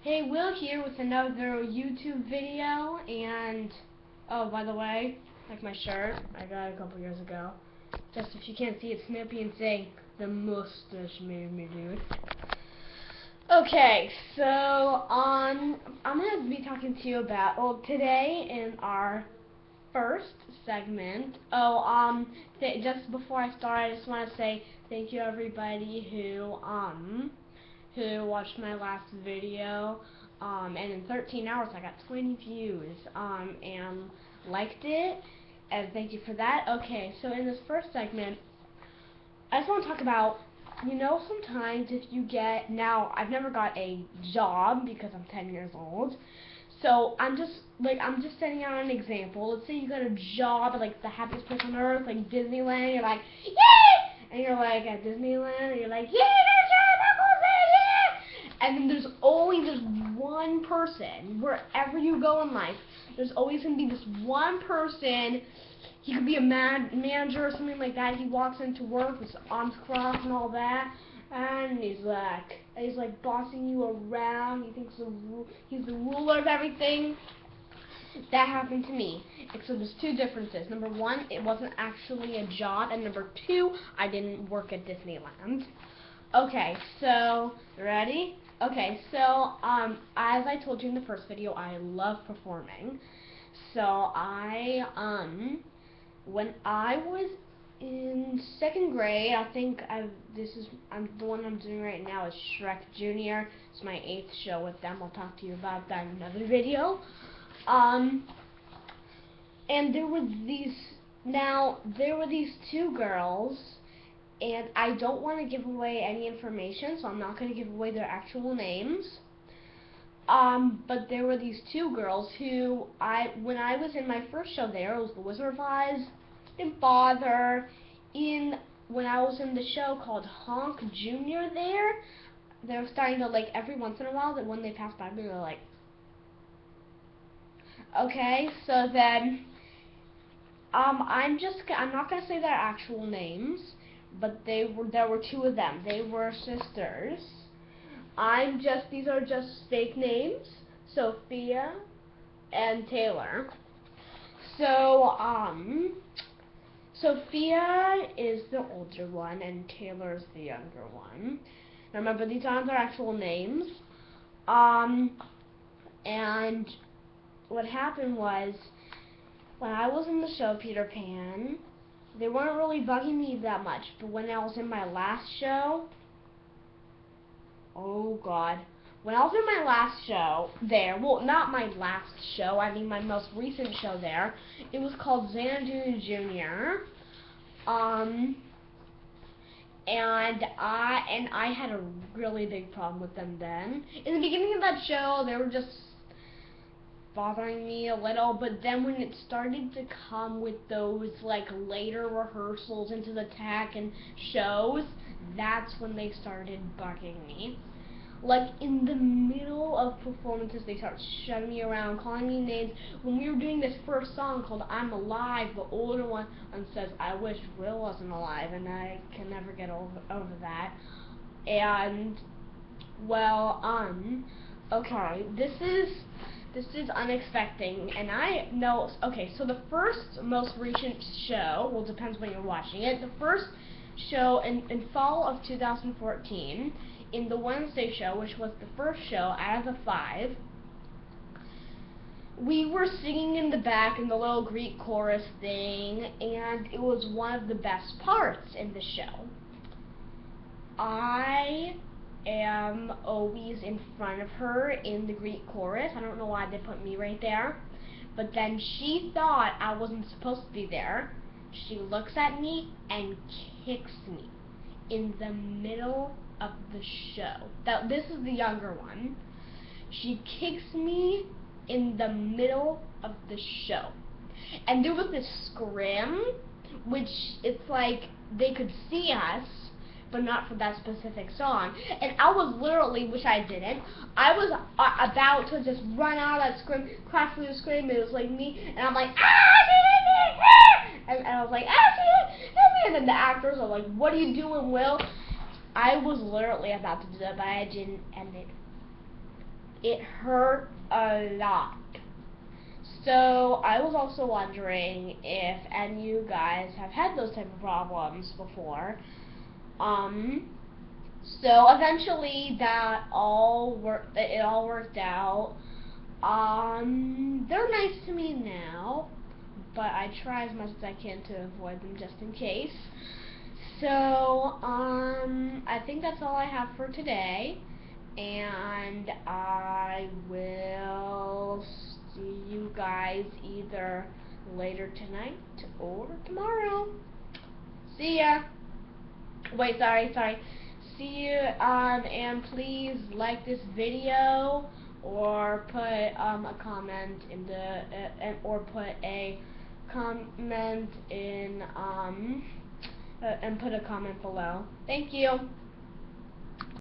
Hey, Will here with another YouTube video, and oh, by the way, like my shirt, I got it a couple years ago. Just if you can't see it, Snippy and saying the mustache made me do it. Okay, so I'm gonna be talking to you about today in our first segment. Just before I start, I just want to say thank you everybody who watched my last video, and in 13 hours I got 20 views, and liked it, and thank you for that. Okay, so in this first segment, I just want to talk about, sometimes if you now I've never got a job because I'm 10 years old, so I'm just setting out an example. Let's say you got a job at like the happiest place on earth, like Disneyland, you're like, yay! And you're like at Disneyland, and you're like, yay, there's a job, Uncle Sam, yeah! And then there's always this one person, wherever you go in life, there's always going to be this one person. He could be a manager or something like that. He walks into work with his arms crossed and all that, and he's like bossing you around. He thinks he's the ruler of everything. That happened to me. Except there's two differences. Number one, it wasn't actually a job, and number two, I didn't work at Disneyland. Okay, so ready? Okay, so as I told you in the first video, I love performing. So when I was in second grade, I think the one I'm doing right now is Shrek Jr. It's my 8th show with them. I'll talk to you about that in another video. And there were these two girls, and I don't want to give away any information, so I'm not going to give away their actual names. But there were these two girls who when I was in my first show there, it was The Wizard of Oz, didn't bother. When I was in the show called Honk Jr. there, they were starting to, like, every once in a while, that when they passed by me, they were like, okay, so then, I'm not gonna say their actual names, but there were two of them. They were sisters. These are just fake names, Sophia and Talor. So, Sophia is the older one, and Talor is the younger one. Now remember, these aren't their actual names. And what happened was, when I was in the show Peter Pan, they weren't really bugging me that much, but when I was in my last show, oh God. When I was in my last show there, well, not my last show, I mean my most recent show there, it was called Xanadu Jr., and I had a really big problem with them then. In the beginning of that show, they were just bothering me a little, but then when it started to come with those, like, later rehearsals into the tech and shows, that's when they started bugging me. Like, in the middle of performances, they start shoving me around, calling me names. When we were doing this first song called I'm Alive, the older one says, I wish Will wasn't alive, and I can never get over that. And, well, okay, this is unexpected, and I know, okay, so the first most recent show, well, depends when you're watching it, the first show in fall of 2014, in the Wednesday show, which was the first show out of the 5, we were singing in the back in the little Greek chorus thing, and it was one of the best parts in the show. I am always in front of her in the Greek chorus. I don't know why they put me right there, but then she thought I wasn't supposed to be there. She looks at me and kicks me in the middle of the show. This is the younger one. She kicks me in the middle of the show. And there was this scrim, which it's like they could see us, but not for that specific song. And I was literally, which I didn't, I was about to just run out of that scrim, crash through the scrim. It was like me, and I'm like, and I was like, and then the actors are like, what are you doing, Will? I was literally about to do that, but I didn't, and it hurt a lot. So I was also wondering if any of you guys have had those type of problems before. So eventually it all worked out. They're nice to me now, but I try as much as I can to avoid them just in case. So, I think that's all I have for today, and I will see you guys either later tonight or tomorrow. See ya. Wait, sorry. See you, and please like this video, or put a comment in the, or put a comment in, and put a comment below. Thank you.